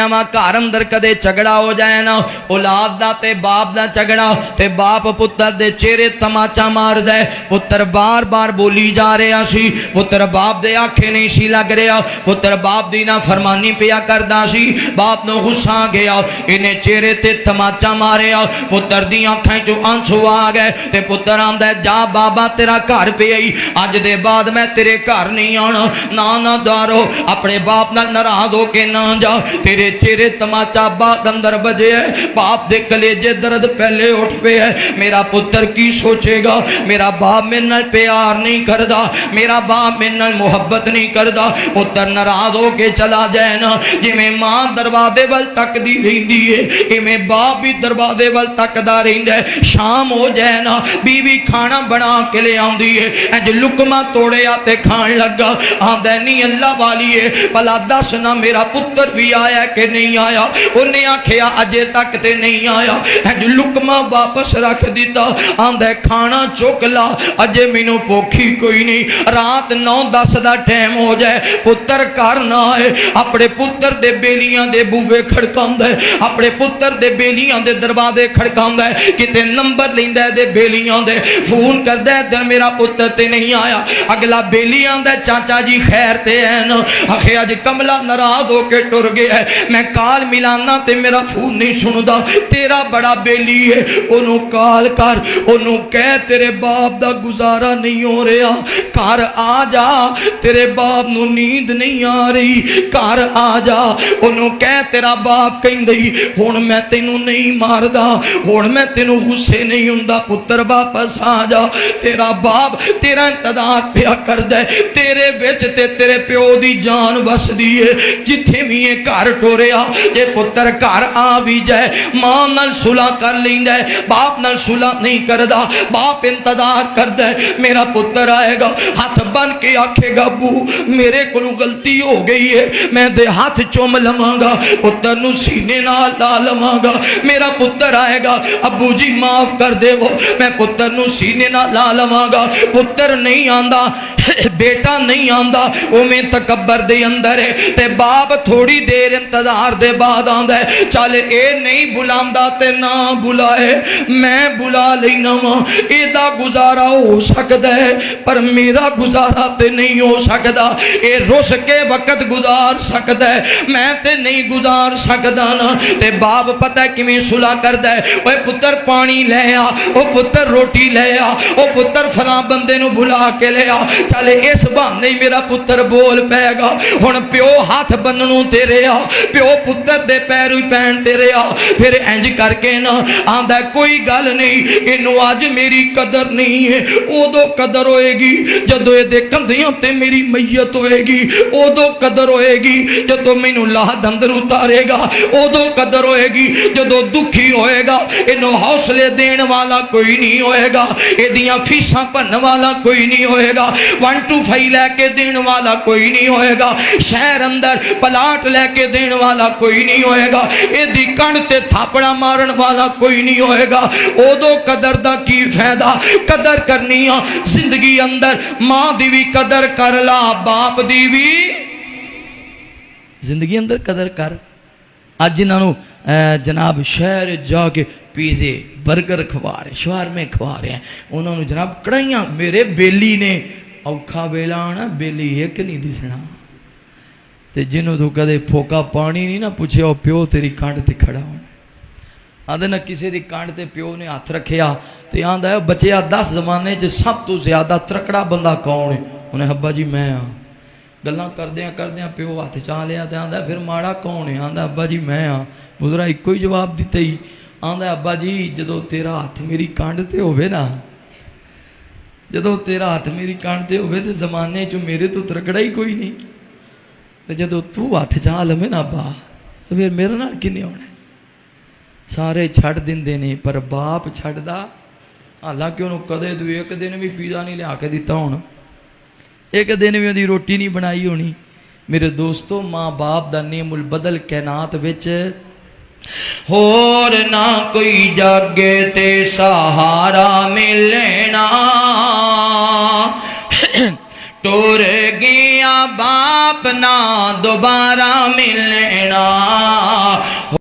घर अंदर कदे झगड़ा हो जाए ना, औलाद दा ते बाप दा झगड़ा, ते बाप पुत्र दे चेहरे तमाचा मार दे। पुत्र बार बार बोली जा रहा सी, पुत्र बाप दे आखे नहीं सी लग रहा, पुत्र बाप दी ना फरमानी पिया करदा सी। बाप नूं गुस्सा आ गया, इन्हें चेहरे ते तमाचा मारिया, पुत्र दी अखां चों आंसू आ गए। ते पुत्र आंदा जा बाबा तेरा घर पे आई, अज दे बाद मैं तेरे घर नहीं आना। ना ना दारो, अपने बाप नाल नाराज हो के ना जा, तेरे चेहरे तमाचा बात अंदर बजे है। बाप दे कलेजे दर्द पहले उठ पे है, मेरा पुत्र की सोचेगा, मेरा बाप मेरे नाल प्यार नहीं करदा, मेरा बाप मेरे नाल मुहब्बत नहीं करदा। पुत्र नाराज हो के चला जाए ना, जिवें मां दरवाजे वल तकदी रहिंदी है, इवें बाप भी दरवाजे वल तकदा रहिंदा है। शाम हो जाए ना, बीवी खाना बना के ले आंदी है, इंज लुकमा तोड़िया ते खान लगा। आंदा नहीं अल्लाह वाली है, भला दस ना मेरा पुत्र भी आया कि नहीं आया। उन्हें आखिया अजे तक ते नहीं आया, इंज लुकमा वापस रख दिता। आंदा खाना चुक ला, अजे मैनू भुखी कोई नहीं। रात 9-10 का टाइम हो जाए, पुत्र घर ना आए, अपने पुत्र दे बेलियां दे बूहे खड़कांदा है, अपने पुत्र दे बेलियां दे दरवाजे खड़कांदा है, किते नंबर लैंदा है दे बेलियां दे, फोन करदा है इधर मेरा पुत्र ते नहीं आया। अगला बेली आंदा चाचा जी खैर ते है ना, आखे अज कमला नाराज होके टुर गया है, मैं काल मिलाना ते मेरा फोन नहीं सुनदा। तेरा बड़ा बेली है, ओनू काल कर, ओनू कह तेरे बाप दा गुजारा नहीं हो रहा, घर आ जा, तेरे बाप नू नींद नहीं आ रही, घर आ जा। ओनू कह तेरा बाप कहंदा हुण मैं तेनू नहीं मारदा, हुण मैं तेनू गुस्से नहीं हुंदा, पुत्र वापस आ जा। तेरा बाप तेरा इंतजार पिया करदा है, तेरे विच ते तेरे प्यो दी जान वसदी है। जिथे भी ये घर टोरिया, जे पुत्र घर आ भी जाए, मां नाल सुलह कर लैंदा है, बाप नाल सुलह नहीं करदा। बाप इंतजार करदा है मेरा पुत्र आएगा, हाथ बन के आखेगा बू मेरे कोलों गलती हो गई है, मैं दे हाथ चुम लवांगा, पुत्र नू सीने नाल ला लवांगा। मेरा पुत्र आएगा, अबू जी माफ कर देवो, मैं पुत्र नू सीने नाल ला लवांगा। पुत्र नहीं आंदा, बेटा नहीं आंदा, उमें तकबर दे अंदर है। ते बाप थोड़ी देर इंतजार दे बाद आंदा है, चल ए नहीं बुलांदा ते ना बुलाए, मैं बुला लेना वा, एदा गुजारा हो सकदा है पर मेरा गुजारा ते नहीं हो सकदा। ए रुस के वक्त गुजार सकदा है, मैं ते नहीं गुजार सकदा ना। ते बाप पता किवें सुलह करदा है, ओए पुत्र पानी ले आ, ओ पुत्र रोटी ले आ, ओ पुत्र फलां बंदे नू बुला के ले आ। चल इस बहाने ही मेरा पुत्र बोल पैगा। हुण प्यो हाथ बननों तेरे आ, प्यो पुत्र दे पैर ही पैण तेरे आ। फिर इंज करके ना आंदा कोई गल नहीं, इनू अज मेरी कदर नहीं है, उदों कदर होएगी जदों इहदे कंधियां ते मेरी मैयत होएगी, उदों कदर होएगी जदों मैनू लाह दंदर उतारेगा, उदों कदर होएगी जदों दुखी होएगा। इनू हौसले देने वाला कोई नहीं होएगा, इहदियां फीसां भरन वाला कोई नहीं होएगा, 1 to 5 लैके देने वाला कोई नहीं होएगा, शहर अंदर प्लाट लैके देने वाला कोई नहीं होएगा, इहदी कंड ते थापड़ा मारन वाला कोई नहीं होएगा। उदों कदर दा की फायदा, कदर करनी आ जिंदगी अंदर। मां दी भी कदर कर ला, बाप दी भी जिंदगी अंदर कदर कर। अज जिन्होंने जनाब शहर जाके पीजे बर्गर खवा रहे, शवारमे खवा रहे हैं, उन्होंने जनाब कढ़ाइयां, मेरे बेली ने औखा वेला आना, बेली एक नहीं दिसना। ते जिन्हों तू कदे फोका पानी नहीं ना पूछे, वो प्यो तेरी कंड ते खड़ा होना। आंदे ना किसी की कंड ते प्यो ने हथ रखिया तो आंदा है बचिया 10 जमाने च सब तो ज्यादा त्रकड़ा बंदा कौन है? उन्हें अब्बा जी मैं हाँ। गल्लां करदियां प्यो हथ चा लिया तो आंदा फिर माड़ा कौन है? आंदा अब्बा जी मैं हाँ। बुजरा इको ही जवाब दिता ही, आंदा अब्बा जी जदों तेरा हथ मेरी कंड ते होवे ना, जदों तेरा हथ मेरी कंड ते होवे ते जमाने च मेरे तो त्रकड़ा ही कोई नहीं, ते जदों तू हथ चा लवे ना अब्बा तो फिर मेरे नाल किन्ने होना? सारे छड़ दिंदे ने पर बाप छड़दा, हालांकि उन्होंने कदे तू एक दिन भी पीजा नहीं लिया के दिता होना, एक दिन भी उहदी रोटी नहीं बनाई होनी। मेरे दोस्तों, माँ बाप दा नेमुल बदल कैनात विच होर ना कोई जागे ते सहारा मिलना, टुर गया बाप ना दोबारा मिलना